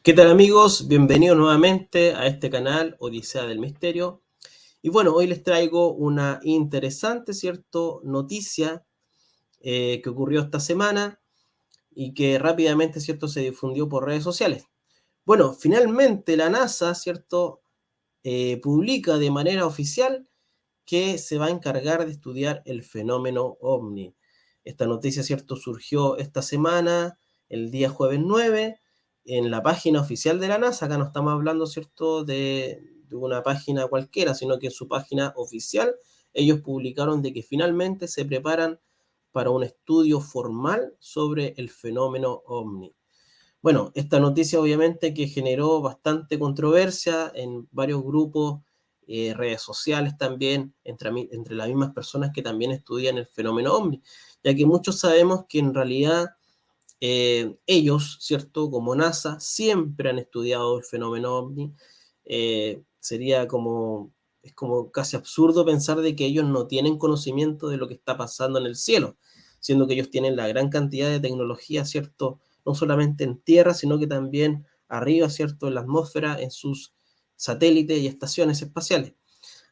¿Qué tal, amigos? Bienvenidos nuevamente a este canal Odisea del Misterio. Y bueno, hoy les traigo una interesante, ¿cierto?, noticia que ocurrió esta semana y que rápidamente, ¿cierto?, se difundió por redes sociales. Bueno, finalmente la NASA, ¿cierto?, publica de manera oficial que se va a encargar de estudiar el fenómeno ovni. Esta noticia, ¿cierto?, surgió esta semana, el día jueves 9, en la página oficial de la NASA. Acá no estamos hablando, ¿cierto?, de una página cualquiera, sino que en su página oficial ellos publicaron de que finalmente se preparan para un estudio formal sobre el fenómeno ovni. Bueno, esta noticia obviamente que generó bastante controversia en varios grupos, redes sociales también, entre las mismas personas que también estudian el fenómeno ovni, ya que muchos sabemos que en realidad ellos, ¿cierto? Como NASA, siempre han estudiado el fenómeno ovni. Es como casi absurdo pensar de que ellos no tienen conocimiento de lo que está pasando en el cielo, siendo que ellos tienen la gran cantidad de tecnología, ¿cierto? No solamente en tierra, sino que también arriba, ¿cierto? En la atmósfera, en sus satélites y estaciones espaciales.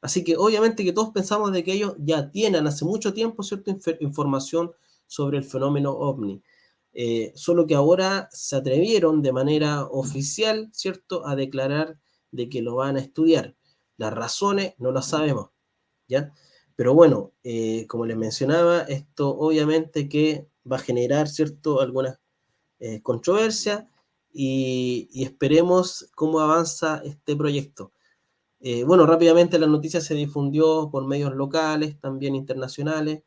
Así que obviamente que todos pensamos de que ellos ya tienen hace mucho tiempo, ¿cierto?, información sobre el fenómeno ovni. Solo que ahora se atrevieron de manera oficial, ¿cierto?, a declarar de que lo van a estudiar. Las razones no las sabemos, ¿ya? Pero bueno, como les mencionaba, esto obviamente que va a generar, ¿cierto?, algunas controversias y esperemos cómo avanza este proyecto. Bueno, rápidamente la noticia se difundió por medios locales, también internacionales,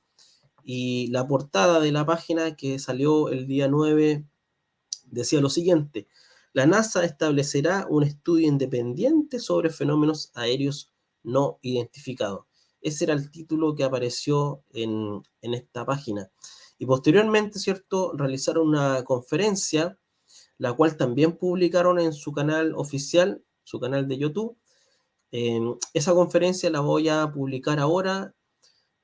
y la portada de la página que salió el día 9 decía lo siguiente: la NASA establecerá un estudio independiente sobre fenómenos aéreos no identificados. Ese era el título que apareció en esta página. Y posteriormente, ¿cierto?, realizaron una conferencia, la cual también publicaron en su canal oficial, su canal de YouTube. Esa conferencia la voy a publicar ahora.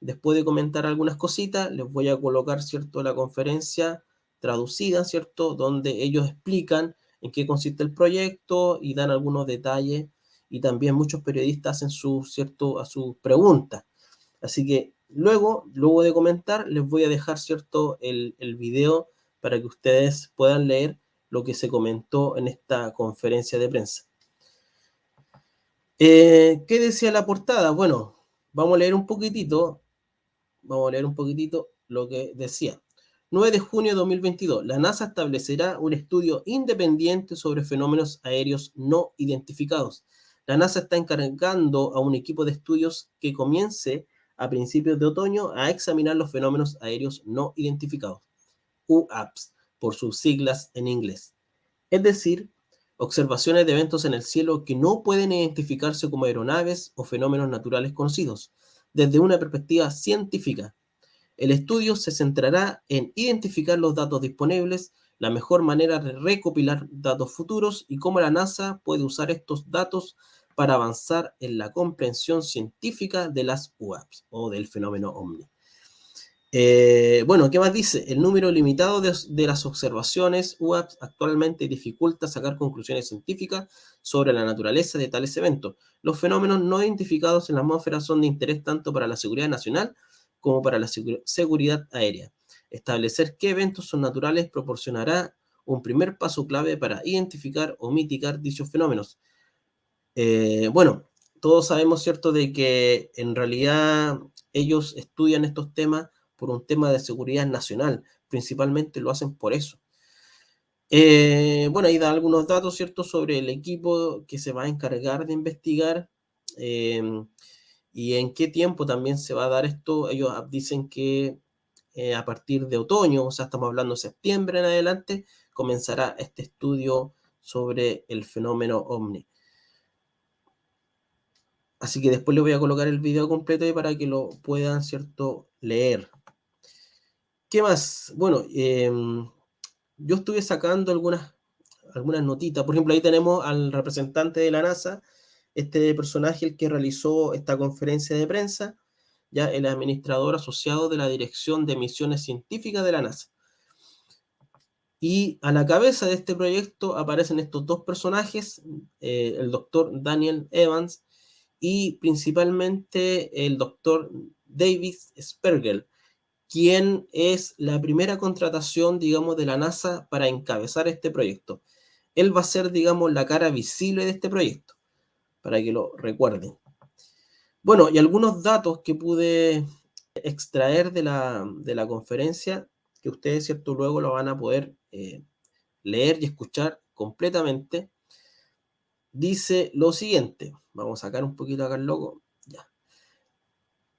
Después de comentar algunas cositas, les voy a colocar, ¿cierto?, la conferencia traducida, ¿cierto?, donde ellos explican en qué consiste el proyecto y dan algunos detalles, y también muchos periodistas hacen ¿cierto?, a sus preguntas. Así que luego de comentar, les voy a dejar, ¿cierto?, el video para que ustedes puedan leer lo que se comentó en esta conferencia de prensa. ¿Qué decía la portada? Bueno, vamos a leer un poquitito lo que decía. 9 de junio de 2022. La NASA establecerá un estudio independiente sobre fenómenos aéreos no identificados. La NASA está encargando a un equipo de estudios que comience a principios de otoño a examinar los fenómenos aéreos no identificados, Uaps, por sus siglas en inglés. Es decir, observaciones de eventos en el cielo que no pueden identificarse como aeronaves o fenómenos naturales conocidos, desde una perspectiva científica. El estudio se centrará en identificar los datos disponibles, la mejor manera de recopilar datos futuros y cómo la NASA puede usar estos datos para avanzar en la comprensión científica de las UAPs o del fenómeno ovni. Bueno, ¿qué más dice? El número limitado de las observaciones UAPs actualmente dificulta sacar conclusiones científicas sobre la naturaleza de tales eventos. Los fenómenos no identificados en la atmósfera son de interés tanto para la seguridad nacional como para la seguridad aérea. Establecer qué eventos son naturales proporcionará un primer paso clave para identificar o mitigar dichos fenómenos. Bueno, todos sabemos, ¿cierto?, de que en realidad ellos estudian estos temas por un tema de seguridad nacional, principalmente lo hacen por eso. Bueno, ahí da algunos datos, ¿cierto?, sobre el equipo que se va a encargar de investigar eh, y en qué tiempo también se va a dar esto. Ellos dicen que a partir de otoño, o sea, estamos hablando de septiembre en adelante, comenzará este estudio sobre el fenómeno ovni. Así que después les voy a colocar el video completo ahí para que lo puedan, ¿cierto?, leer. ¿Qué más? Bueno, yo estuve sacando algunas notitas. Por ejemplo, ahí tenemos al representante de la NASA, este personaje, el que realizó esta conferencia de prensa, ya el administrador asociado de la Dirección de Misiones Científicas de la NASA. Y a la cabeza de este proyecto aparecen estos dos personajes, el doctor Daniel Evans y principalmente el doctor David Spergel, quien es la primera contratación, digamos, de la NASA para encabezar este proyecto. Él va a ser, digamos, la cara visible de este proyecto, para que lo recuerden. Bueno, y algunos datos que pude extraer de la conferencia, que ustedes, ¿cierto?, luego lo van a poder leer y escuchar completamente, dice lo siguiente. Vamos a sacar un poquito acá el logo. Ya.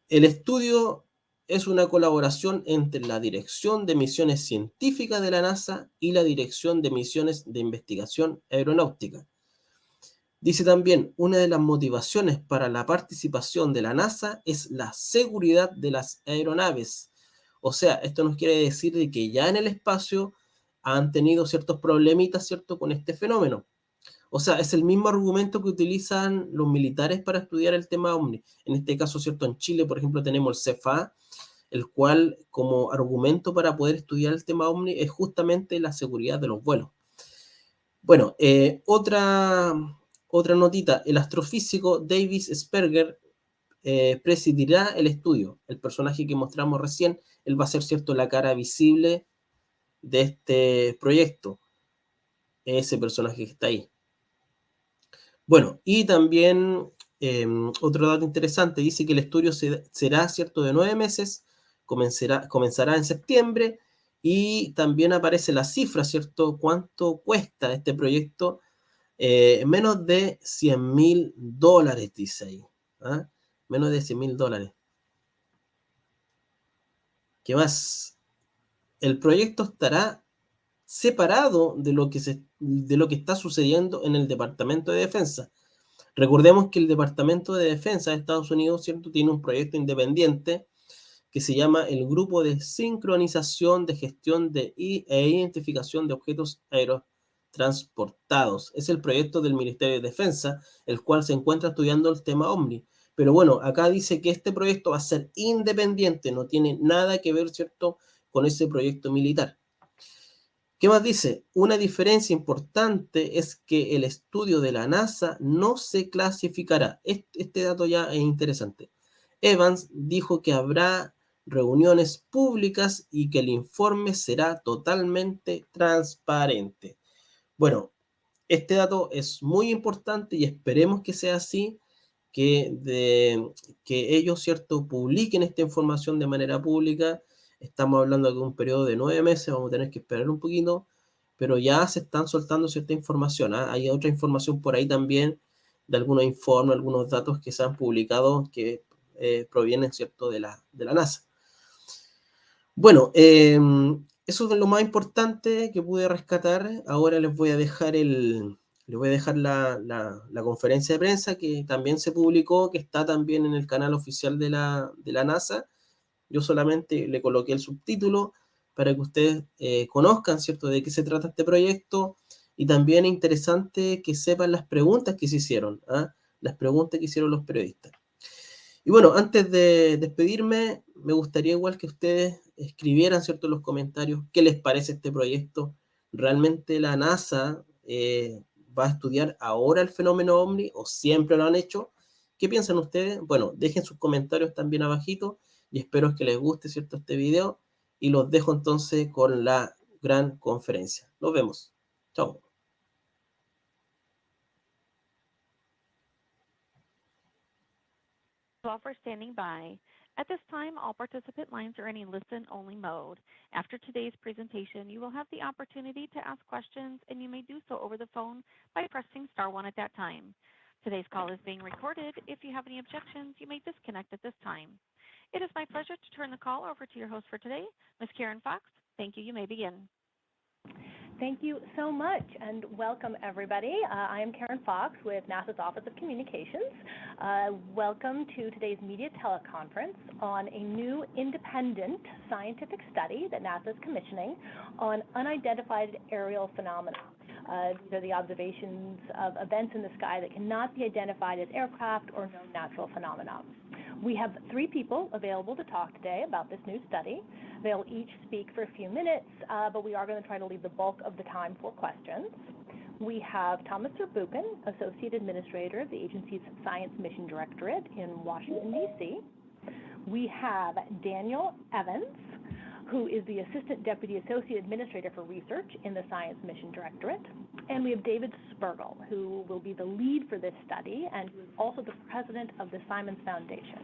El estudio es una colaboración entre la Dirección de Misiones Científicas de la NASA y la Dirección de Misiones de Investigación Aeronáutica. Dice también, una de las motivaciones para la participación de la NASA es la seguridad de las aeronaves. O sea, esto nos quiere decir de que ya en el espacio han tenido ciertos problemitas, ¿cierto?, con este fenómeno. O sea, es el mismo argumento que utilizan los militares para estudiar el tema OVNI. En este caso, ¿cierto?, en Chile, por ejemplo, tenemos el CFA, el cual como argumento para poder estudiar el tema OVNI es justamente la seguridad de los vuelos. Bueno, otra notita, el astrofísico David Spergel presidirá el estudio. El personaje que mostramos recién, él va a ser, ¿cierto?, la cara visible de este proyecto, ese personaje que está ahí. Bueno, y también otro dato interesante, dice que el estudio será, ¿cierto?, de 9 meses, comenzará en septiembre, y también aparece la cifra, ¿cierto?, cuánto cuesta este proyecto, menos de $100.000, dice ahí. ¿Ah? Menos de $100.000. ¿Qué más? El proyecto estará separado de lo que está sucediendo en el Departamento de Defensa. Recordemos que el Departamento de Defensa de Estados Unidos, ¿cierto?, tiene un proyecto independiente que se llama el Grupo de Sincronización de Gestión e Identificación de Objetos Aerotransportados. Es el proyecto del Ministerio de Defensa, el cual se encuentra estudiando el tema OVNI. Pero bueno, acá dice que este proyecto va a ser independiente, no tiene nada que ver, ¿cierto?, con ese proyecto militar. ¿Qué más dice? Una diferencia importante es que el estudio de la NASA no se clasificará. Este dato ya es interesante. Evans dijo que habrá reuniones públicas y que el informe será totalmente transparente. Bueno, este dato es muy importante y esperemos que sea así, que ellos, ¿cierto?, publiquen esta información de manera pública. Estamos hablando de un periodo de 9 meses, vamos a tener que esperar un poquito, pero ya se están soltando cierta información. ¿Ah? Hay otra información por ahí también de algunos informes, algunos datos que se han publicado que provienen, ¿cierto?, de la NASA. Bueno, eso es lo más importante que pude rescatar. Ahora les voy a dejar la conferencia de prensa que también se publicó, que está también en el canal oficial de la NASA. Yo solamente le coloqué el subtítulo para que ustedes conozcan, ¿cierto?, de qué se trata este proyecto, y también es interesante que sepan las preguntas que se hicieron, ¿ah? Las preguntas que hicieron los periodistas. Y bueno, antes de despedirme, me gustaría igual que ustedes escribieran, ¿cierto?, en los comentarios qué les parece este proyecto. ¿Realmente la NASA va a estudiar ahora el fenómeno OVNI o siempre lo han hecho? ¿Qué piensan ustedes? Bueno, dejen sus comentarios también abajito y espero que les guste, ¿cierto?, este video, y los dejo entonces con la gran conferencia. Nos vemos. Chao. All for standing by. At this time, all participant lines are in a listen-only mode. After today's presentation, you will have the opportunity to ask questions, and you may do so over the phone by pressing star one at that time. Today's call is being recorded. If you have any objections, you may disconnect at this time. It is my pleasure to turn the call over to your host for today, Ms. Karen Fox. Thank you. You may begin. Thank you so much, and welcome everybody. I am Karen Fox with NASA's Office of Communications. Welcome to today's media teleconference on a new independent scientific study that NASA is commissioning on unidentified aerial phenomena. These are the observations of events in the sky that cannot be identified as aircraft or known natural phenomena. We have 3 people available to talk today about this new study. They'll each speak for a few minutes, but we are going to try to leave the bulk of the time for questions. We have Thomas Zurbuchen, Associate Administrator of the agency's Science Mission Directorate in Washington, D.C. We have Daniel Evans, who is the Assistant Deputy Associate Administrator for Research in the Science Mission Directorate. And we have David Spergel, who will be the lead for this study and who is also the president of the Simons Foundation.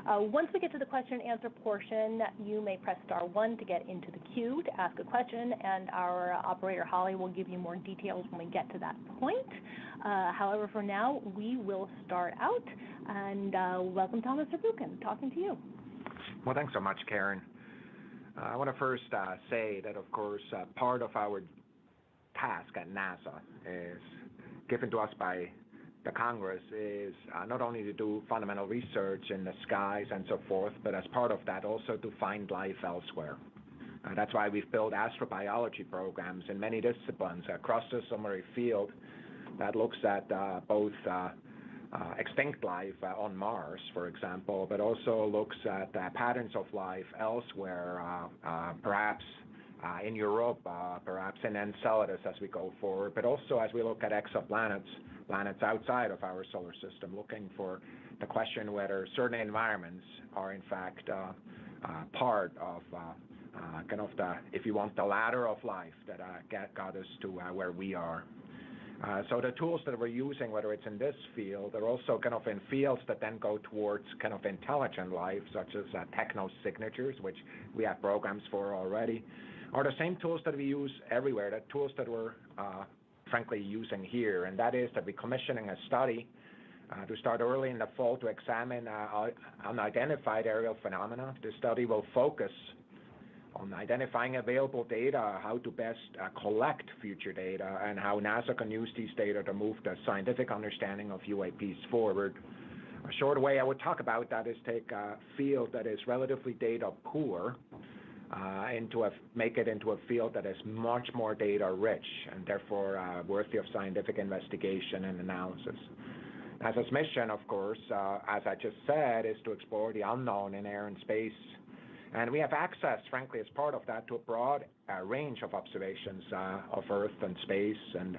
Once we get to the question and answer portion, you may press star 1 to get into the queue to ask a question, and our operator, Holly, will give you more details when we get to that point. However, for now, we will start out, and welcome, Thomas Zurbuchen, talking to you. Well, thanks so much, Karen. I want to first say that, of course, part of our task at NASA is given to us by the Congress is not only to do fundamental research in the skies and so forth, but as part of that also to find life elsewhere. That's why we've built astrobiology programs in many disciplines across the summary field that looks at both extinct life on Mars, for example, but also looks at patterns of life elsewhere, perhaps in Europe, perhaps in Enceladus as we go forward, but also as we look at exoplanets, planets outside of our solar system, looking for the question whether certain environments are in fact part of kind of the, if you want, the ladder of life that got us to where we are. So the tools that we're using, whether it's in this field, are also kind of in fields that then go towards kind of intelligent life, such as technosignatures, which we have programs for already, are the same tools that we use everywhere, the tools that we're frankly using here, and that is that we're commissioning a study to start early in the fall to examine unidentified aerial phenomena. This study will focus on identifying available data, how to best collect future data, and how NASA can use these data to move the scientific understanding of UAPs forward. A short way I would talk about that is take a field that is relatively data poor, make it into a field that is much more data rich and therefore worthy of scientific investigation and analysis. NASA's mission, of course, as I just said, is to explore the unknown in air and space. And we have access, frankly, as part of that, to a broad range of observations of Earth and space. And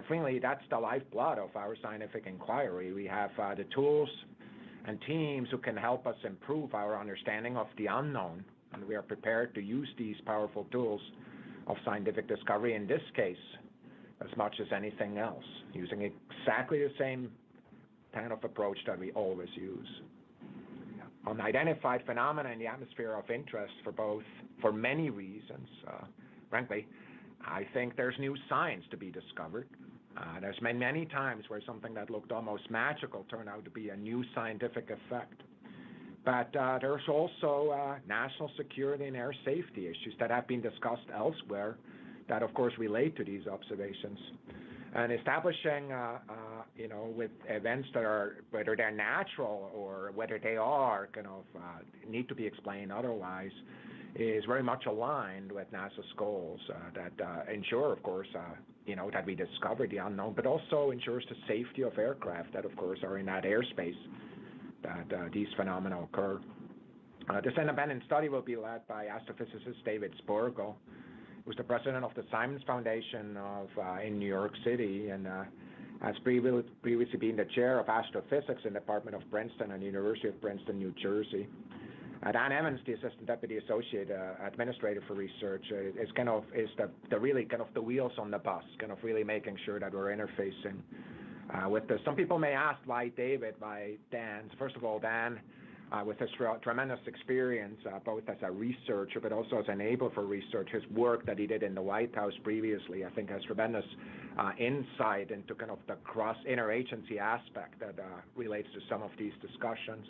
frankly, that's the lifeblood of our scientific inquiry. We have the tools and teams who can help us improve our understanding of the unknown. And we are prepared to use these powerful tools of scientific discovery, in this case, as much as anything else, using exactly the same kind of approach that we always use. Unidentified phenomena in the atmosphere of interest for many reasons. Frankly, I think there's new science to be discovered. There's been many times where something that looked almost magical turned out to be a new scientific effect. But there's also national security and air safety issues that have been discussed elsewhere that, of course, relate to these observations. And establishing, with events that are, whether they're natural or whether they are kind of need to be explained otherwise, is very much aligned with NASA's goals that ensure, of course, that we discover the unknown, but also ensures the safety of aircraft that, of course, are in that airspace that these phenomena occur. This independent study will be led by astrophysicist David Spergel, who's the president of the Simons Foundation in New York City, and has previously been the chair of astrophysics in the Department of Princeton and University of Princeton, New Jersey. Dan Evans, the assistant deputy associate administrator for research, is really kind of the wheels on the bus, kind of really making sure that we're interfacing with this. Some people may ask why David, why Dan. First of all, Dan, with his tremendous experience, both as a researcher but also as an enabler for research, his work that he did in the White House previously, I think has tremendous insight into kind of the cross-interagency aspect that relates to some of these discussions.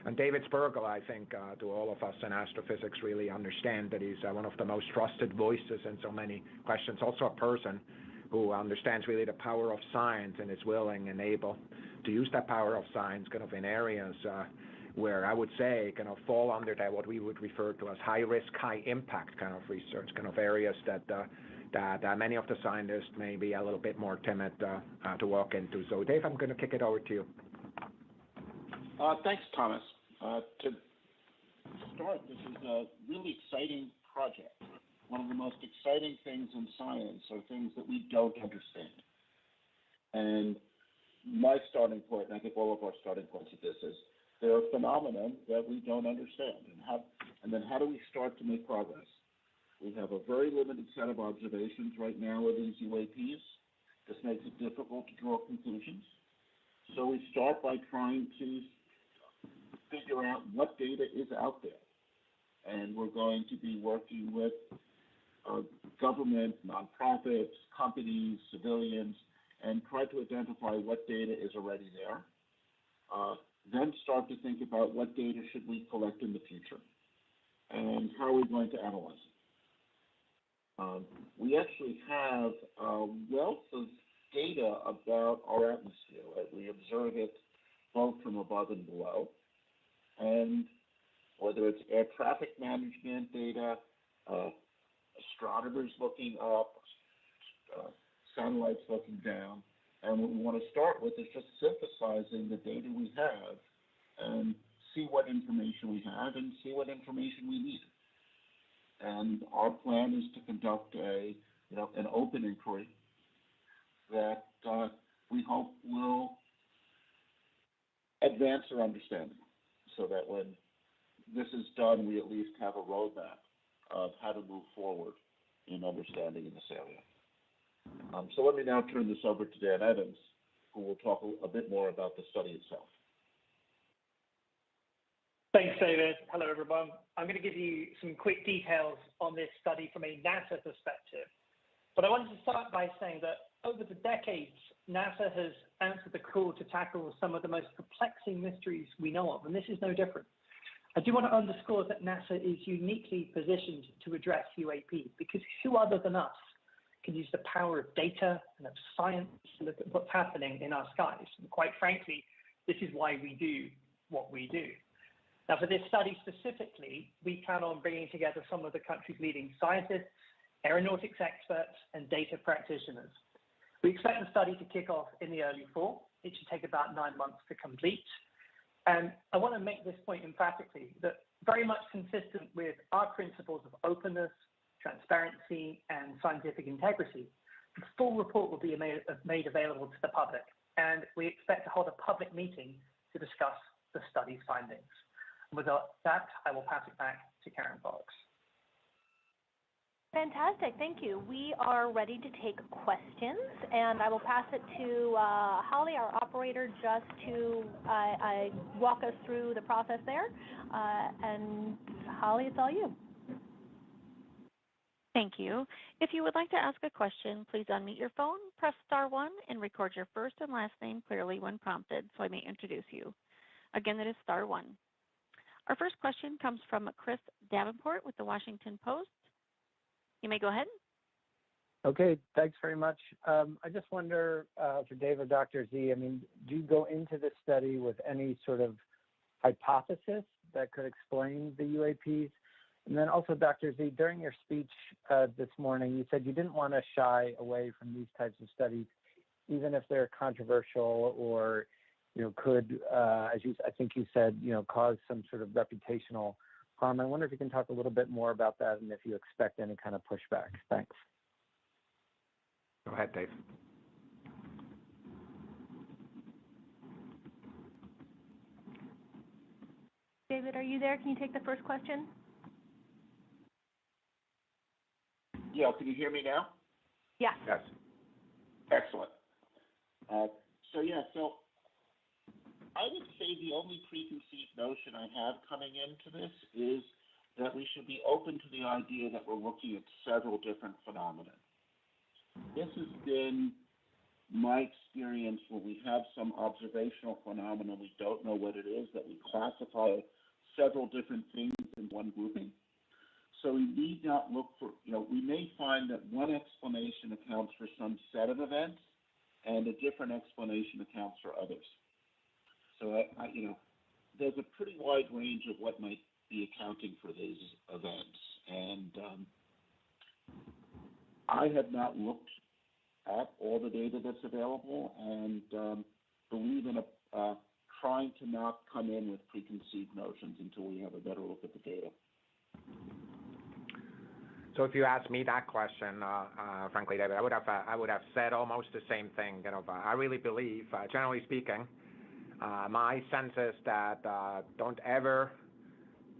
And David Spergel, I think, to all of us in astrophysics, really understand that he's one of the most trusted voices in so many questions. Also a person who understands really the power of science and is willing and able to use that power of science kind of in areas where I would say kind of fall under that what we would refer to as high risk, high impact kind of research, kind of areas that many of the scientists may be a little bit more timid to walk into. So Dave, I'm going to kick it over to you. Thanks, Thomas. start, this is a really exciting project. One of the most exciting things in science are things that we don't understand. And my starting point, and I think all of our starting points at this, is there are phenomena that we don't understand. And then how do we start to make progress? We have a very limited set of observations right now of these UAPs. This makes it difficult to draw conclusions. So we start by trying to figure out what data is out there. And we're going to be working with government, nonprofits, companies, civilians, and try to identify what data is already there. Then start to think about what data should we collect in the future, and how are we going to analyze it. We actually have a wealth of data about our atmosphere. Right? We observe it both from above and below, and whether it's air traffic management data, astronomers looking up, satellites looking down. And what we want to start with is just synthesizing the data we have and see what information we have and see what information we need. And our plan is to conduct an open inquiry that we hope will advance our understanding, so that when this is done, we at least have a roadmap of how to move forward in understanding in this area. So let me now turn this over to Dan Evans, who will talk a bit more about the study itself. Thanks, David. Hello, everyone. I'm going to give you some quick details on this study from a NASA perspective. But I wanted to start by saying that over the decades, NASA has answered the call to tackle some of the most perplexing mysteries we know of, and this is no different. I do want to underscore that NASA is uniquely positioned to address UAP, because who other than us can use the power of data and of science to look at what's happening in our skies. And quite frankly, this is why we do what we do. Now, for this study specifically, we plan on bringing together some of the country's leading scientists, aeronautics experts, and data practitioners. We expect the study to kick off in the early fall. It should take about 9 months to complete. And I want to make this point emphatically, that very much consistent with our principles of openness, transparency, and scientific integrity, the full report will be made available to the public, and we expect to hold a public meeting to discuss the study's findings. And with that, I will pass it back to Karen Fox. Fantastic, thank you. We are ready to take questions, and I will pass it to Holly, our operator, just to walk us through the process there. And Holly, it's all you. Thank you. If you would like to ask a question, please unmute your phone, press star 1, and record your first and last name clearly when prompted so I may introduce you. Again, that is star 1. Our first question comes from Chris Davenport with the Washington Post. You may go ahead. Okay, thanks very much. I just wonder, for Dave or Dr. Z, do you go into this study with any sort of hypothesis that could explain the UAPs? And then also, Dr. Z, during your speech this morning, you said you didn't want to shy away from these types of studies, even if they're controversial or, could, I think you said, cause some sort of reputational harm. I wonder if you can talk a little bit more about that and if you expect any kind of pushback. Thanks. Go ahead, Dave. David, are you there? Can you take the first question? Yeah, can you hear me now? Yes. Yes. Excellent. So I would say the only preconceived notion I have coming into this is that we should be open to the idea that we're looking at several different phenomena. This has been my experience when we have some observational phenomena we don't know what it is, that we classify several different things in one grouping. So we need not look for, we may find that one explanation accounts for some set of events and a different explanation accounts for others. So, there's a pretty wide range of what might be accounting for these events. And I have not looked at all the data that's available and believe in trying to not come in with preconceived notions until we have a better look at the data. So if you ask me that question, frankly, David, I would have said almost the same thing. I really believe, generally speaking, my sense is that don't ever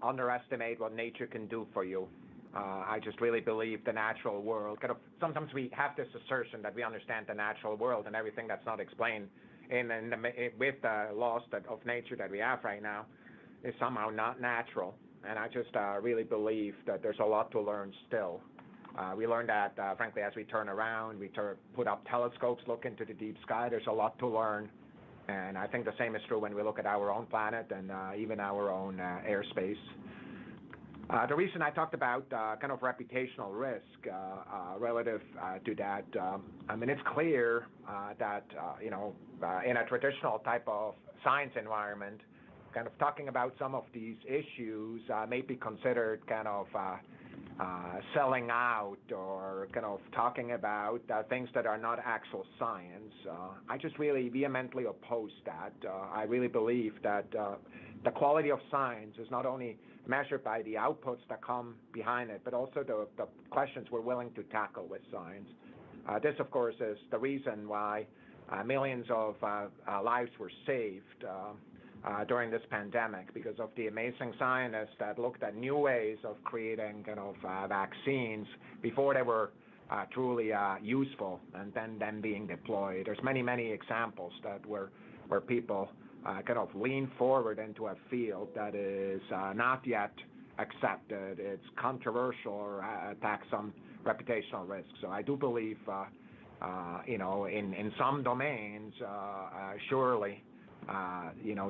underestimate what nature can do for you. I just really believe the natural world. Sometimes we have this assertion that we understand the natural world and everything that's not explained with the laws of nature that we have right now is somehow not natural. And I just really believe that there's a lot to learn still. We learned that, frankly, as we turn around, put up telescopes, look into the deep sky, there's a lot to learn. And I think the same is true when we look at our own planet and even our own airspace. The reason I talked about kind of reputational risk relative to that, I mean, it's clear that, in a traditional type of science environment, kind of talking about some of these issues may be considered kind of selling out or kind of talking about things that are not actual science. I just really vehemently oppose that. I really believe that the quality of science is not only measured by the outputs that come behind it, but also the questions we're willing to tackle with science. This, of course, is the reason why millions of lives were saved during this pandemic, because of the amazing scientists that looked at new ways of creating kind of vaccines before they were truly useful and then being deployed. There's many examples that where people kind of lean forward into a field that is not yet accepted, it's controversial, or attacks some reputational risks. So I do believe, in some domains, surely,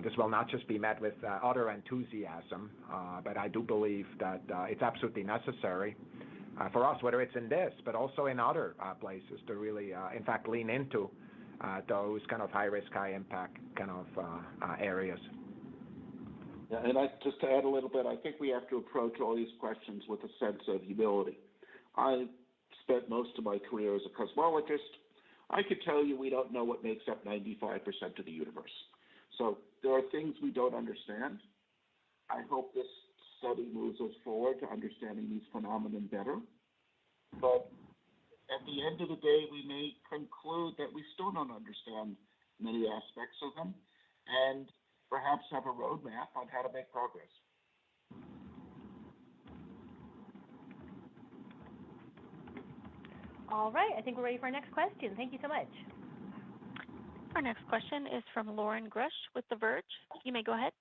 this will not just be met with utter enthusiasm, but I do believe that it's absolutely necessary for us, whether it's in this, but also in other places, to really, in fact, lean into those kind of high risk, high impact kind of areas. Yeah, and just to add a little bit, I think we have to approach all these questions with a sense of humility. I spent most of my career as a cosmologist. I could tell you we don't know what makes up 95% of the universe. So there are things we don't understand. I hope this study moves us forward to understanding these phenomena better. But at the end of the day, we may conclude that we still don't understand many aspects of them, and perhaps have a roadmap on how to make progress. All right, I think we're ready for our next question. Thank you so much. Our next question is from Lauren Grush with The Verge. You may go ahead.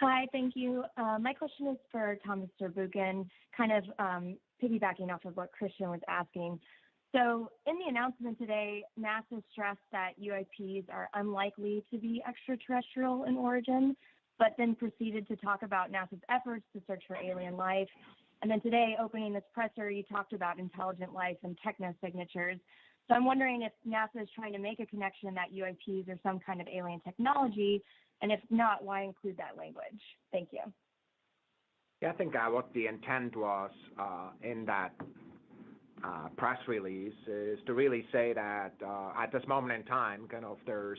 Hi, thank you. My question is for Thomas Zurbuchen, kind of piggybacking off of what Christian was asking. So in the announcement today, NASA stressed that UAPs are unlikely to be extraterrestrial in origin, but then proceeded to talk about NASA's efforts to search for alien life. And then today, opening this presser, you talked about intelligent life and technosignatures. So I'm wondering if NASA is trying to make a connection that UAPs are some kind of alien technology, and if not, why include that language? Thank you. Yeah, I think what the intent was in that press release is to really say that at this moment in time, kind of there's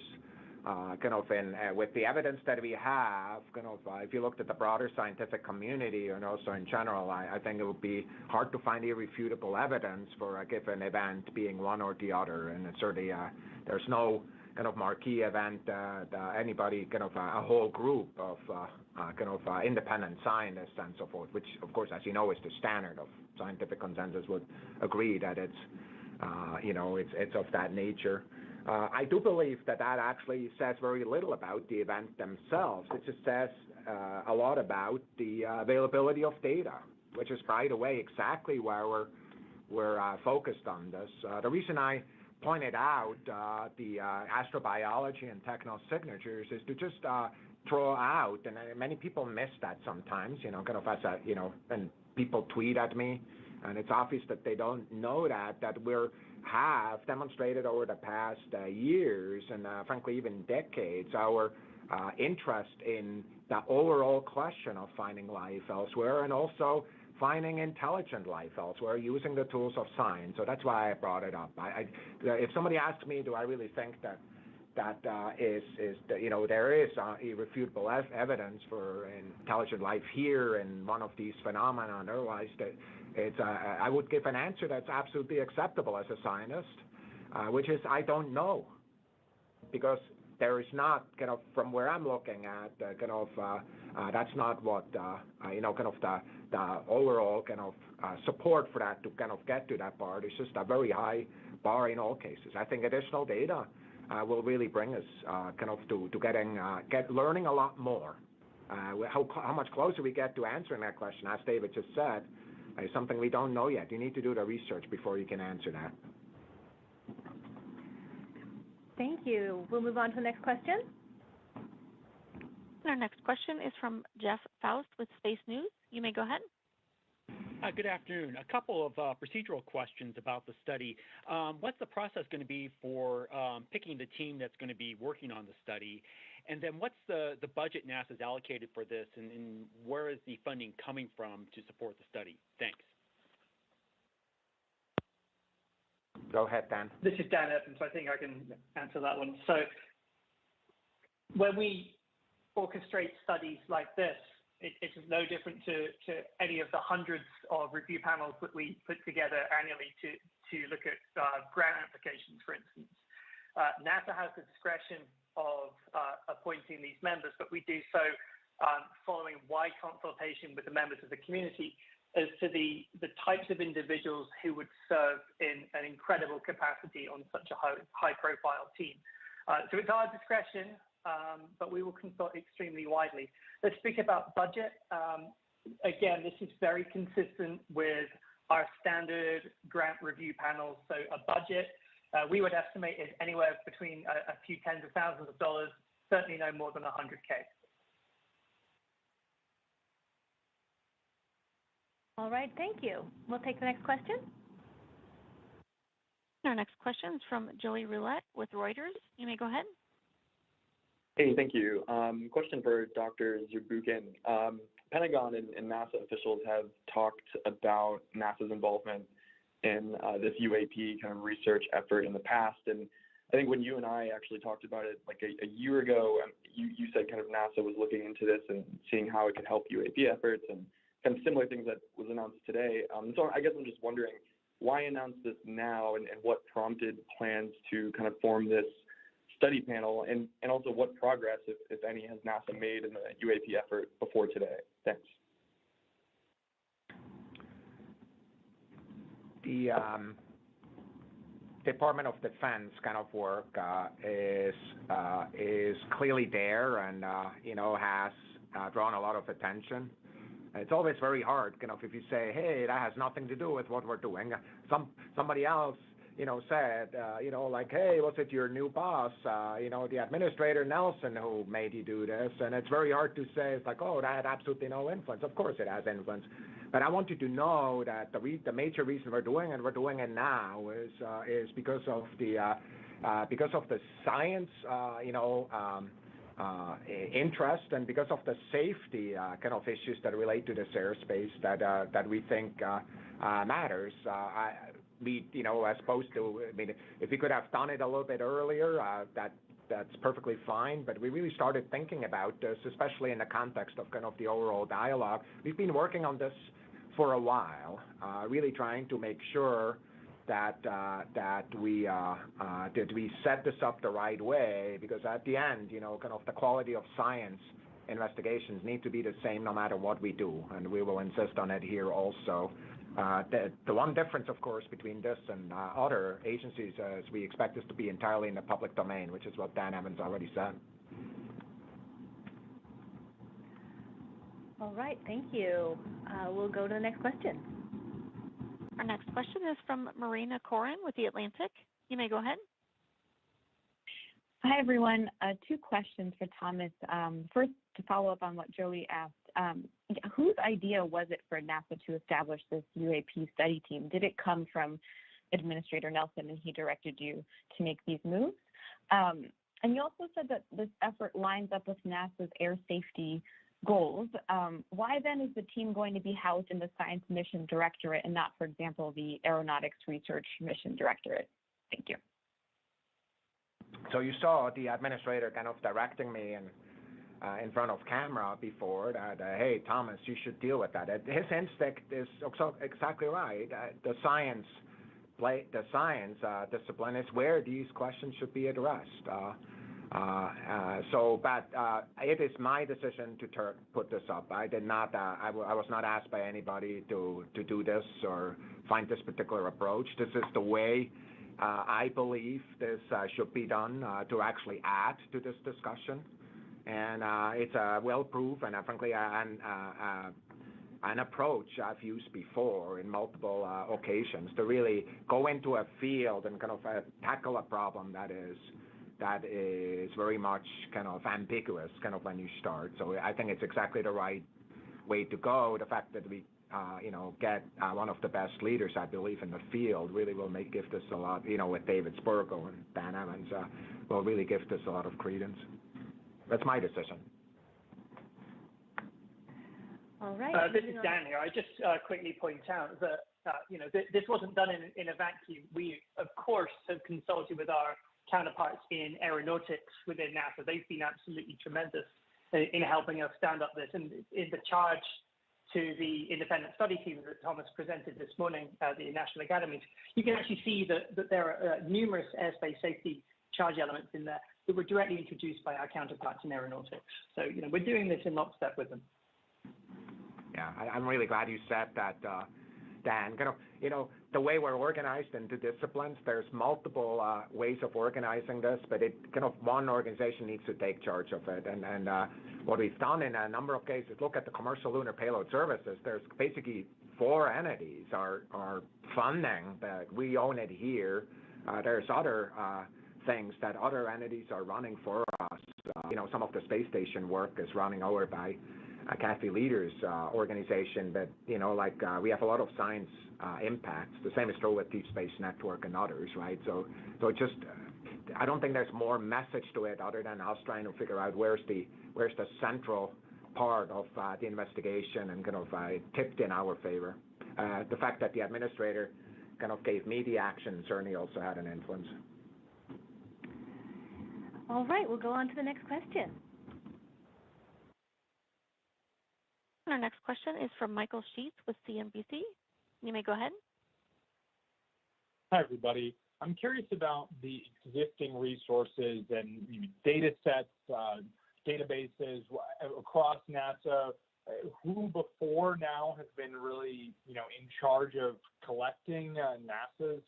with the evidence that we have, if you looked at the broader scientific community and also in general, I think it would be hard to find irrefutable evidence for a given event being one or the other. And it's certainly there's no kind of marquee event that anybody, a whole group of independent scientists and so forth, which of course, as you know, is the standard of scientific consensus, would agree that it's of that nature. I do believe that actually says very little about the event themselves. It just says a lot about the availability of data, which is, by the way, exactly where we're focused on this. The reason I pointed out the astrobiology and technosignatures is to just throw out, and many people miss that sometimes, when people tweet at me, and it's obvious that they don't know that we have demonstrated over the past years and frankly even decades our interest in the overall question of finding life elsewhere and also finding intelligent life elsewhere using the tools of science. So that's why I brought it up. If somebody asks me, do I really think that there is irrefutable evidence for intelligent life here in one of these phenomena, and otherwise I would give an answer that's absolutely acceptable as a scientist, which is I don't know, because there is not from where I'm looking at that's not what the overall support for that to get to that part. It's just a very high bar in all cases. I think additional data will really bring us to learning a lot more. How much closer we get to answering that question, as David just said, is something we don't know yet. You need to do the research before you can answer that. Thank you. We'll move on to the next question. Our next question is from Jeff Faust with Space News. You may go ahead. Good afternoon. A couple of procedural questions about the study. What's the process going to be for picking the team that's going to be working on the study? And then what's the budget NASA's allocated for this, and where is the funding coming from to support the study? Thanks. Go ahead, Dan. This is Dan Evans, so I think I can answer that one. So when we orchestrate studies like this, it's no different to any of the hundreds of review panels that we put together annually to look at grant applications, for instance. NASA has the discretion of appointing these members, but we do so following wide consultation with the members of the community as to the types of individuals who would serve in an incredible capacity on such a high-profile team. So it's our discretion, but we will consult extremely widely. Let's speak about budget. Again, this is very consistent with our standard grant review panels. So a budget, we would estimate is anywhere between a few tens of thousands of dollars, certainly no more than $100K. All right, thank you. We'll take the next question. Our next question is from Joey Roulette with Reuters. You may go ahead. Hey, thank you. Question for Dr. Zurbuchen. Pentagon and NASA officials have talked about NASA's involvement in this UAP kind of research effort in the past. And I think when you and I actually talked about it like a year ago, you said kind of NASA was looking into this and seeing how it could help UAP efforts and kind of similar things that was announced today. So I guess I'm just wondering, why announce this now, and what prompted plans to kind of form this study panel, and also what progress, if any, has NASA made in the UAP effort before today? Thanks. The Department of Defense kind of work is clearly there, and has drawn a lot of attention. It's always very hard, if you say, hey, that has nothing to do with what we're doing. Somebody else, said, like, hey, was it your new boss, the administrator Nelson who made you do this? And it's very hard to say, it's like, oh, that had absolutely no influence. Of course it has influence. But I want you to know that the major reason we're doing it now is because of the science, interest, and because of the safety kind of issues that relate to this airspace that we think matters. As opposed to, if we could have done it a little bit earlier, that's perfectly fine. But we really started thinking about this, especially in the context of kind of the overall dialogue. We've been working on this for a while, really trying to make sure that we set this up the right way, because at the end, kind of the quality of science investigations need to be the same no matter what we do, and we will insist on it here also. The one difference, of course, between this and other agencies is we expect this to be entirely in the public domain, which is what Dan Evans already said. All right, thank you. We'll go to the next question. Our next question is from Marina Koren with The Atlantic. You may go ahead. Hi, everyone. Two questions for Thomas. First, to follow up on what Joey asked, whose idea was it for NASA to establish this UAP study team? Did it come from Administrator Nelson and he directed you to make these moves? And you also said that this effort lines up with NASA's air safety goals. Why then is the team going to be housed in the Science Mission Directorate and not, for example, the Aeronautics Research Mission Directorate? Thank you. So you saw the administrator kind of directing me in front of camera before that, hey, Thomas, you should deal with that. His instinct is exactly right. The science discipline is where these questions should be addressed. But it is my decision to put this up. I did not. I was not asked by anybody to do this or find this particular approach. This is the way I believe this should be done to actually add to this discussion, and it's well proven and frankly an approach I've used before in multiple occasions to really go into a field and kind of tackle a problem that is very much kind of ambiguous kind of when you start. So I think it's exactly the right way to go. The fact that we get one of the best leaders, I believe, in the field really will give this a lot, with David Spergel and Dan Evans, will really give this a lot of credence. That's my decision. All right. This is Dan here. I just quickly point out that, this wasn't done in a vacuum. We, of course, have consulted with our counterparts in aeronautics within NASA. They've been absolutely tremendous in helping us stand up this. And in the charge to the independent study team that Thomas presented this morning at the National Academies, you can actually see that there are numerous airspace safety charge elements in there that were directly introduced by our counterparts in aeronautics. So, we're doing this in lockstep with them. Yeah, I'm really glad you said that, Dan. The way we're organized into disciplines, there's multiple ways of organizing this, but one organization needs to take charge of it. And what we've done in a number of cases, look at the commercial lunar payload services. There's basically 4 entities are funding that we own it here. There's other things that other entities are running for us. Some of the space station work is running over by Kathy Leader's organization, but we have a lot of science impacts. The same is true with Deep Space Network and others, right? So just I don't think there's more message to it other than us trying to figure out where's the central part of the investigation and kind of tipped in our favor. The fact that the administrator kind of gave me the action certainly also had an influence. All right, we'll go on to the next question. Our next question is from Michael Sheets with CNBC. You may go ahead. Hi, everybody. I'm curious about the existing resources and data sets, databases across NASA. Who before now has been really, in charge of collecting NASA's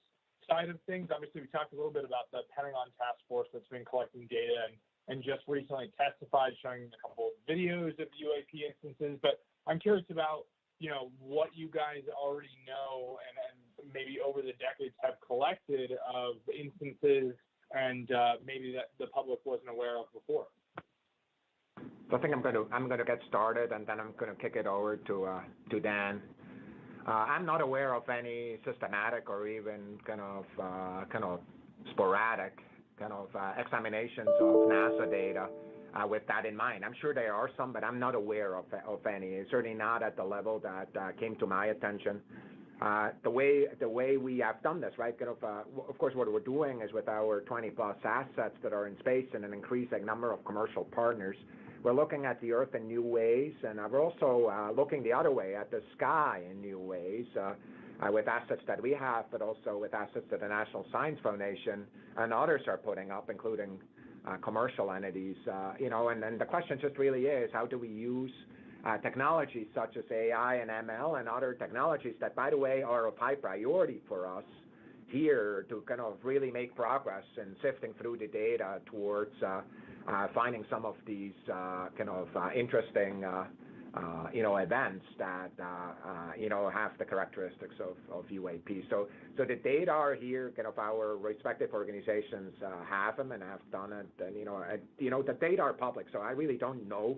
side of things? Obviously, we talked a little bit about the Pentagon task force that's been collecting data and just recently testified showing a couple of videos of UAP instances. But I'm curious about, what you guys already know and maybe over the decades have collected of instances and maybe that the public wasn't aware of before. So I think I'm going to get started and then I'm going to kick it over to Dan. I'm not aware of any systematic or even kind of sporadic examinations of NASA data with that in mind. I'm sure there are some, but I'm not aware of any. Certainly not at the level that came to my attention. The way we have done this, right? Of course, what we're doing is with our 20+ assets that are in space and an increasing number of commercial partners, we're looking at the Earth in new ways, and we're also looking the other way at the sky in new ways. With assets that we have, but also with assets that the National Science Foundation and others are putting up, including commercial entities. And then the question just really is, how do we use technologies such as AI and ML and other technologies that, by the way, are of high priority for us here to kind of really make progress in sifting through the data towards finding some of these interesting events that have the characteristics of UAP. So the data are here. Our respective organizations have them and have done it. And the data are public. So I really don't know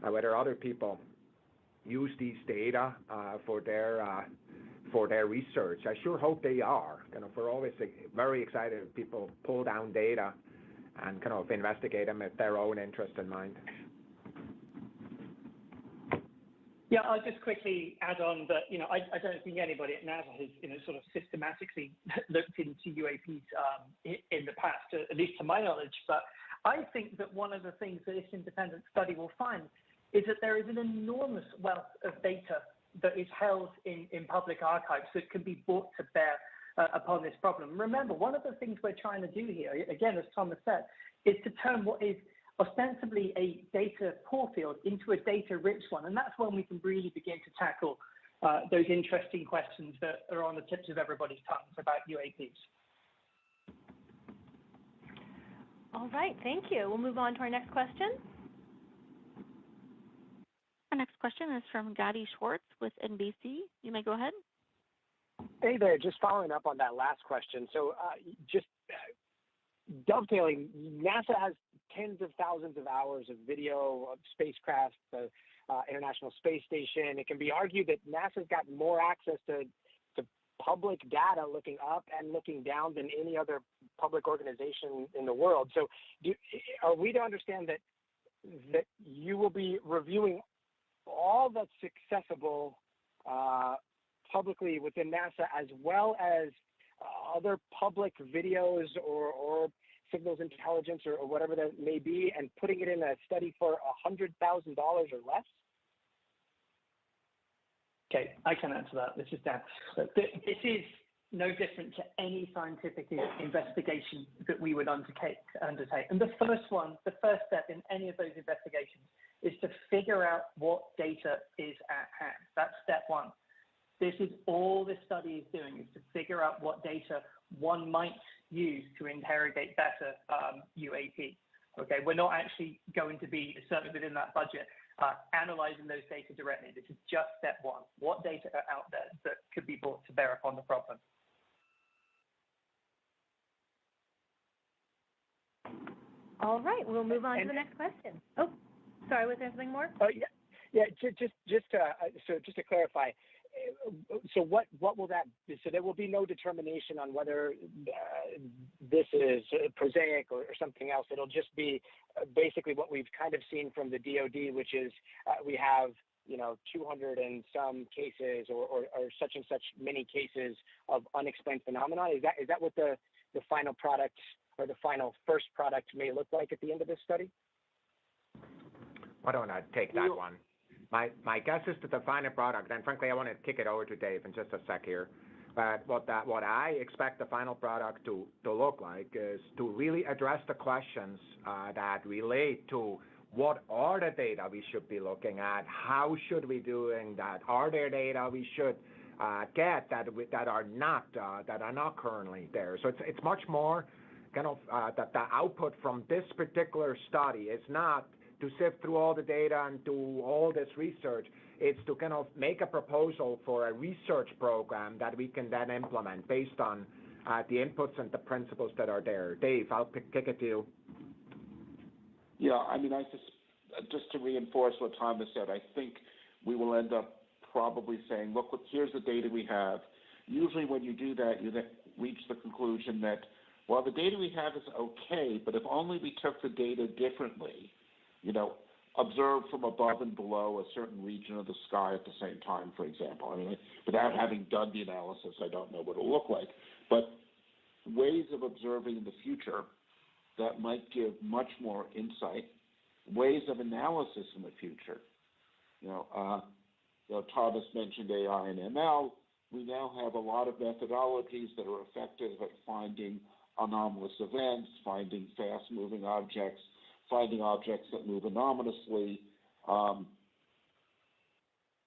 whether other people use these data for their research. I sure hope they are. We're always very excited if people pull down data and kind of investigate them with their own interest in mind. Yeah, I'll just quickly add on that, I don't think anybody at NASA has, sort of systematically looked into UAPs in the past, at least to my knowledge. But I think that one of the things that this independent study will find is that there is an enormous wealth of data that is held in public archives that can be brought to bear upon this problem. Remember, one of the things we're trying to do here, again, as Thomas said, is to turn what is ostensibly a data poor field into a data-rich one. And that's when we can really begin to tackle those interesting questions that are on the tips of everybody's tongues about UAPs. All right, thank you. We'll move on to our next question. Our next question is from Gadi Schwartz with NBC. You may go ahead. Hey there, just following up on that last question. So just dovetailing, NASA has tens of thousands of hours of video of spacecraft, the International Space Station. It can be argued that NASA's got more access to public data looking up and looking down than any other public organization in the world. So are we to understand that you will be reviewing all that's accessible publicly within NASA, as well as other public videos or signals intelligence or whatever that may be, and putting it in a study for $100,000 or less? Okay, I can answer that. This is Dan. This is no different to any scientific investigation that we would undertake. And the first step in any of those investigations is to figure out what data is at hand. That's step one. This is all this study is doing, is to figure out what data one might use to interrogate better UAP. Okay, we're not actually going to be, certainly within that budget, analyzing those data directly. This is just step one. What data are out there that could be brought to bear upon the problem? All right, we'll move on to the next question. Oh, sorry, was there something more? Oh, yeah. Just to clarify, so what will that be? So there will be no determination on whether this is prosaic or something else. It'll just be basically what we've kind of seen from the DoD, which is we have 200 and some cases or such and such many cases of unexplained phenomena. Is that what the final product or the final first product may look like at the end of this study? Why don't I take that one? My guess is to the final product, and frankly, I want to kick it over to Dave in just a sec here. But what I expect the final product to look like is to really address the questions that relate to what are the data we should be looking at, how should we doing that, are there data we should get that are not currently there. So it's much more kind of that the output from this particular study is not to sift through all the data and do all this research. It's to kind of make a proposal for a research program that we can then implement based on the inputs and the principles that are there. Dave, I'll kick it to you. Yeah, I mean, just to reinforce what Thomas said, I think we will end up probably saying, look, here's the data we have. Usually when you do that, you then reach the conclusion that, well, the data we have is okay, but if only we took the data differently, observed from above and below a certain region of the sky at the same time, for example. I mean, without having done the analysis, I don't know what it'll look like. But ways of observing in the future that might give much more insight, ways of analysis in the future. Thomas mentioned AI and ML. We now have a lot of methodologies that are effective at finding anomalous events, finding fast-moving objects, finding objects that move anomalously. I'm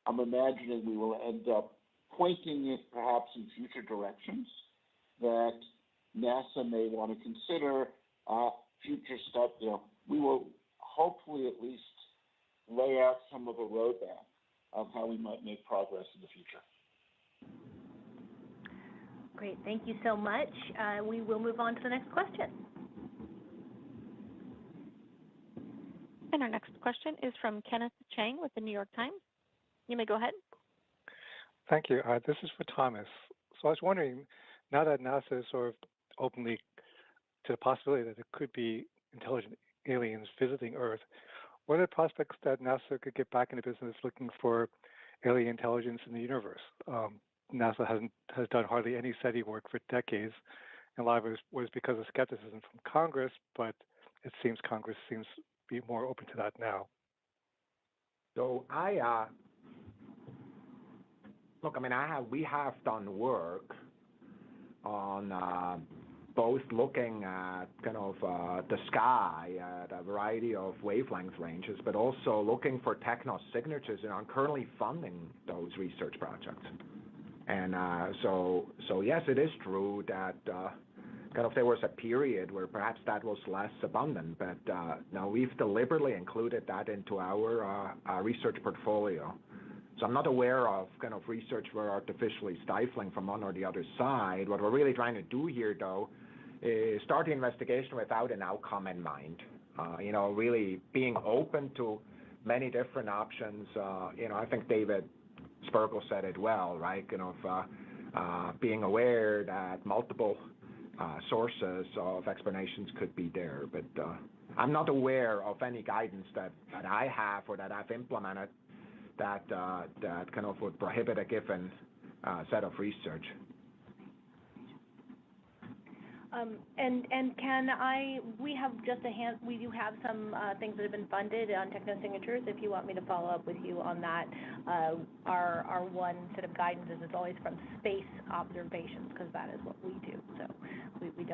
imagining we will end up pointing it perhaps in future directions that NASA may want to consider future stuff. We will hopefully at least lay out some of a roadmap of how we might make progress in the future. Great, thank you so much. We will move on to the next question. And our next question is from Kenneth Chang with the New York Times. You may go ahead. Thank you. This is for Thomas. So I was wondering, now that NASA is sort of openly to the possibility that there could be intelligent aliens visiting Earth, what are the prospects that NASA could get back into business looking for alien intelligence in the universe. NASA has done hardly any SETI work for decades, and a lot of it was because of skepticism from Congress, but it seems Congress seems to be more open to that now. So we have done work on both looking at the sky at a variety of wavelength ranges, but also looking for techno-signatures, and I'm currently funding those research projects. And so yes, it is true that there was a period where perhaps that was less abundant, but now we've deliberately included that into our research portfolio. So I'm not aware of research we're artificially stifling from one or the other side. What we're really trying to do here, though, is start the investigation without an outcome in mind. Really being open to many different options. I think David Spergel said it well, right? Being aware that multiple sources of explanations could be there, but I'm not aware of any guidance that I have or that I've implemented that would prohibit a given set of research. We do have some things that have been funded on techno-signatures. If you want me to follow up with you on that, our one set of guidance is it's always from space observations, because that is what we do. So we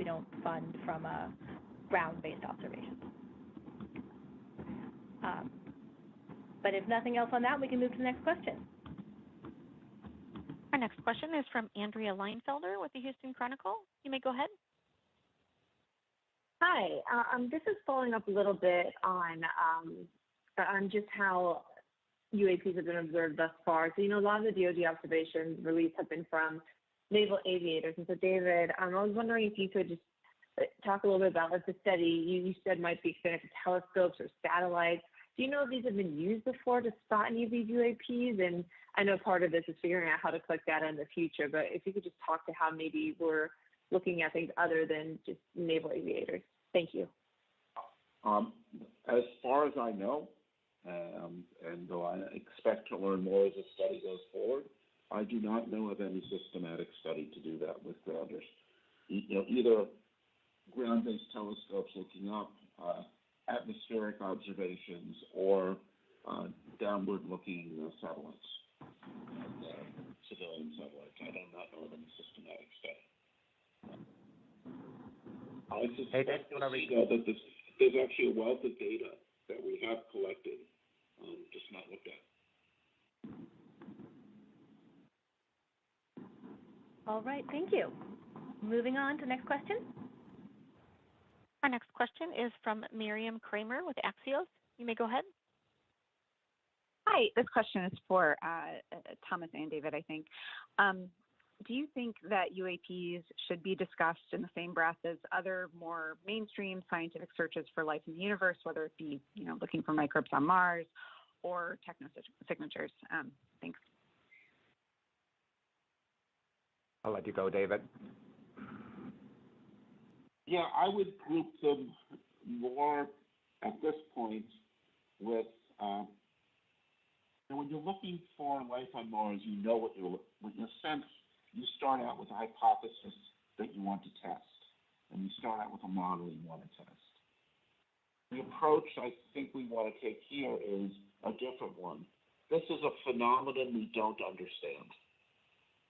don't fund from ground-based observations. But if nothing else on that, we can move to the next question. Our next question is from Andrea Leinfelder with the Houston Chronicle. You may go ahead. Hi. This is following up a little bit on just how UAPs have been observed thus far. So, a lot of the DoD observations released have been from naval aviators. And so, David, I was wondering if you could just talk a little bit about the study you said might be expanded to telescopes or satellites. Do you know if these have been used before to spot any of these UAPs? And I know part of this is figuring out how to collect data in the future, but if you could just talk to how maybe we're looking at things other than just naval aviators. Thank you. As far as I know, and though I expect to learn more as the study goes forward, I do not know of any systematic study to do that with grounders. Either ground-based telescopes looking up, atmospheric observations, or downward-looking satellites, civilian satellites. I do not know of any systematic study. I suspect that there's actually a wealth of data that we have collected, just not looked at. All right, thank you. Moving on to the next question. Our next question is from Miriam Kramer with Axios. You may go ahead. Hi, this question is for Thomas and David, I think. Do you think that UAPs should be discussed in the same breath as other more mainstream scientific searches for life in the universe, whether it be, looking for microbes on Mars or techno-signatures? Thanks. I'll let you go, David. Yeah, I would group them more at this point with, when you're looking for life on Mars, you know what in a sense, you start out with a hypothesis that you want to test, and you start out with a model you want to test. The approach I think we want to take here is a different one. This is a phenomenon we don't understand,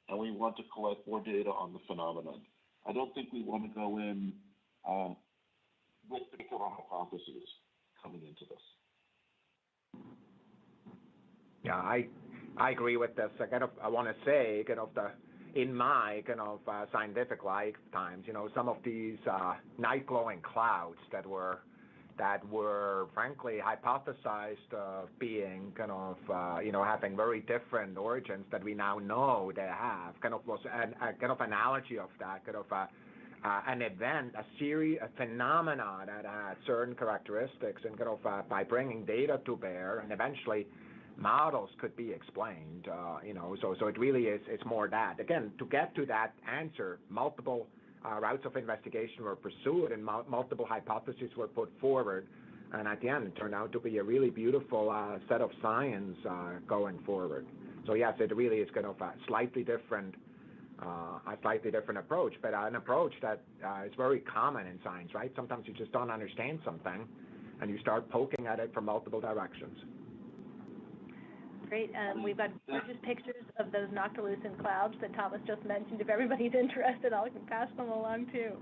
and we want to collect more data on the phenomenon. I don't think we want to go in with particular hypotheses coming into this. Yeah, I agree with this. I want to say, in my scientific lifetimes, some of these night glowing clouds that were frankly hypothesized being having very different origins that we now know they have, was a analogy of that, an event, a phenomena that had certain characteristics, and by bringing data to bear, and eventually models could be explained. So it really is. It's more that. Again, to get to that answer, multiple routes of investigation were pursued, and multiple hypotheses were put forward. And at the end, it turned out to be a really beautiful set of science going forward. So yes, it really is kind of a slightly different approach, but an approach that is very common in science, right? Sometimes you just don't understand something, and you start poking at it from multiple directions. Great. We've got gorgeous pictures of those noctilucent clouds that Thomas just mentioned. If everybody's interested, I can pass them along too.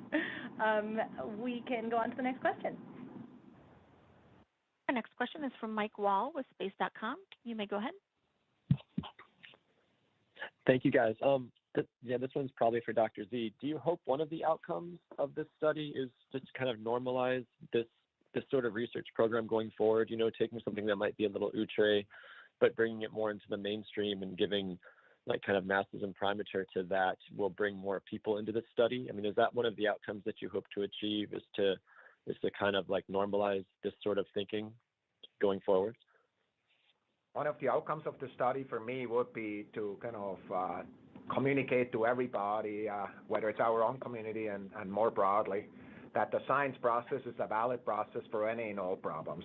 We can go on to the next question. Our next question is from Mike Wall with space.com. You may go ahead. Thank you, guys. This one's probably for Dr. Z. Do you hope one of the outcomes of this study is just kind of normalize this sort of research program going forward? You know, taking something that might be a little outre, but bringing it more into the mainstream and giving like kind of masses and primature to that will bring more people into the study? I mean, is that one of the outcomes that you hope to achieve, is to kind of like normalize this sort of thinking going forward? One of the outcomes of the study for me would be to kind of communicate to everybody, whether it's our own community and more broadly, that the science process is a valid process for any and all problems,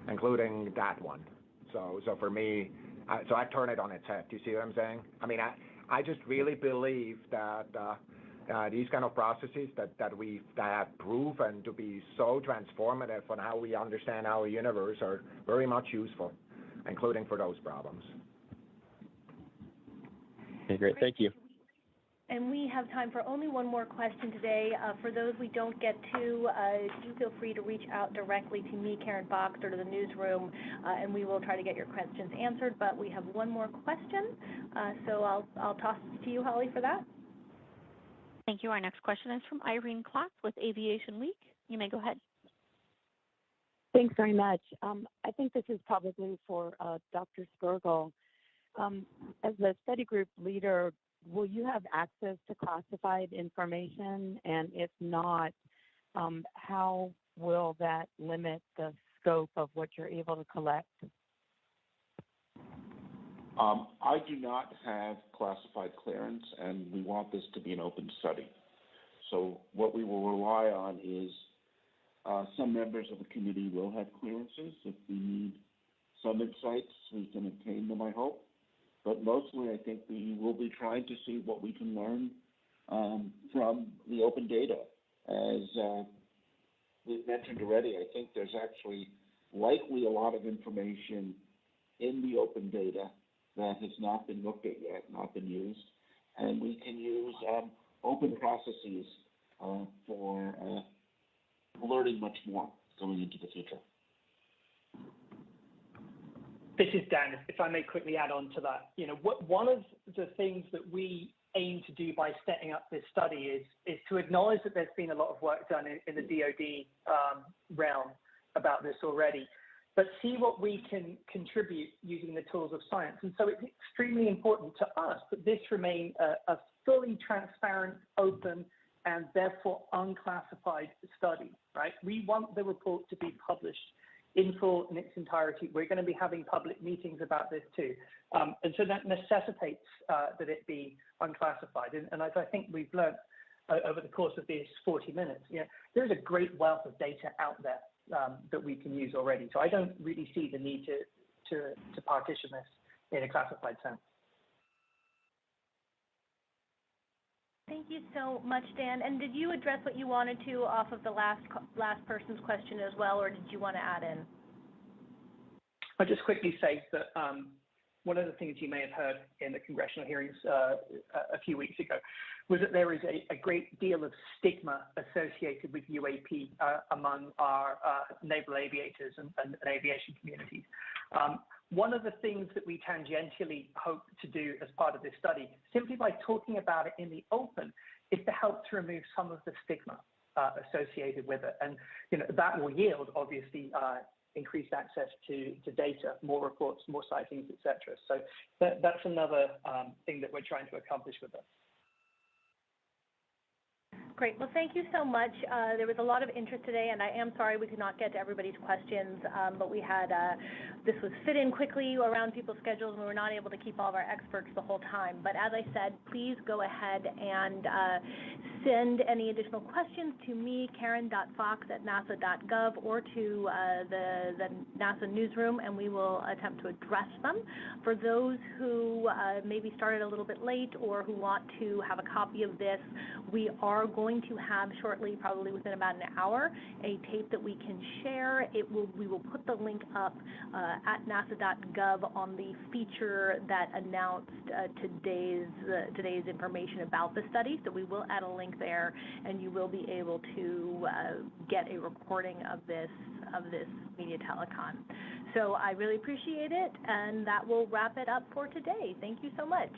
including that one. So for me, so I turn it on its head. Do you see what I'm saying? I mean, I just really believe that these kind of processes that have proven to be so transformative on how we understand our universe are very much useful, including for those problems. Okay, great. Thank you. And we have time for only one more question today. For those we don't get to, do feel free to reach out directly to me, Karen Fox, or to the newsroom, and we will try to get your questions answered. But we have one more question, so I'll toss it to you, Holly, for that. Thank you. Our next question is from Irene Klotz with Aviation Week. You may go ahead. Thanks very much. I think this is probably for Dr. Spergel. As the study group leader, will you have access to classified information? And if not, how will that limit the scope of what you're able to collect? I do not have classified clearance, and we want this to be an open study. So what we will rely on is some members of the committee will have clearances. If we need some insights, we can obtain them, I hope. But mostly, I think we will be trying to see what we can learn from the open data. As we've mentioned already, I think there's actually likely a lot of information in the open data that has not been looked at yet, not been used. And we can use open processes for learning much more going into the future. This is Dan. If I may quickly add on to that, one of the things that we aim to do by setting up this study is to acknowledge that there's been a lot of work done in the DoD realm about this already, but see what we can contribute using the tools of science. And so it's extremely important to us that this remain a fully transparent, open, and therefore unclassified study, right? We want the report to be published in full in its entirety. We're going to be having public meetings about this too. And so that necessitates that it be unclassified. And as I think we've learned over the course of these 40 minutes, there's a great wealth of data out there that we can use already. So I don't really see the need to partition this in a classified sense. Thank you so much, Dan. And did you address what you wanted to off of the last person's question as well, or did you want to add in? I'll just quickly say that one of the things you may have heard in the congressional hearings a few weeks ago was that there is a great deal of stigma associated with UAP among our naval aviators and aviation communities. One of the things that we tangentially hope to do as part of this study, simply by talking about it in the open, is to help to remove some of the stigma associated with it. And that will yield, obviously, increased access to data, more reports, more sightings, etc. So that's another thing that we're trying to accomplish with this. Great. Well, thank you so much. There was a lot of interest today, and I am sorry we could not get to everybody's questions, but we had this was fit in quickly around people's schedules, and we were not able to keep all of our experts the whole time. But as I said, please go ahead and send any additional questions to me, karen.fox@nasa.gov, or to the NASA newsroom, and we will attempt to address them. For those who maybe started a little bit late or who want to have a copy of this, we are going to have shortly, probably within about an hour, a tape that we can share. We will put the link up at nasa.gov on the feature that announced today's information about the study. So we will add a link there, and you will be able to get a recording of this media telecon. So I really appreciate it, and that will wrap it up for today. Thank you so much.